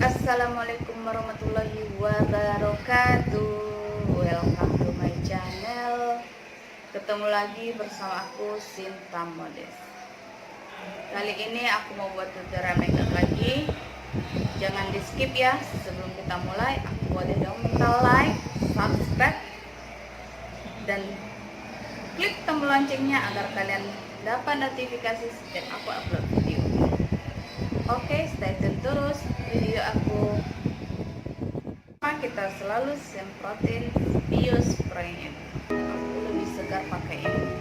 Assalamualaikum warahmatullahi wabarakatuh. Welcome to my channel. Ketemu lagi bersama aku Sinta Modes. Kali ini aku mau buat tutorial makeup lagi. Jangan di skip ya. Sebelum kita mulai, aku boleh dong minta like, subscribe, dan klik tombol loncengnya agar kalian dapat notifikasi setiap aku upload video. Oke, stay tune terus video aku. Kita selalu semprotin biospray. Aku lebih segar pakai ini.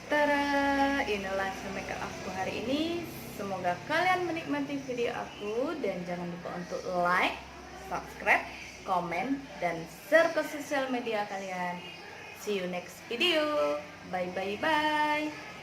Tada, inilah makeup aku hari ini. Semoga kalian menikmati video aku dan jangan lupa untuk like, subscribe, komen, dan share ke sosial media kalian. See you next video. Bye bye bye.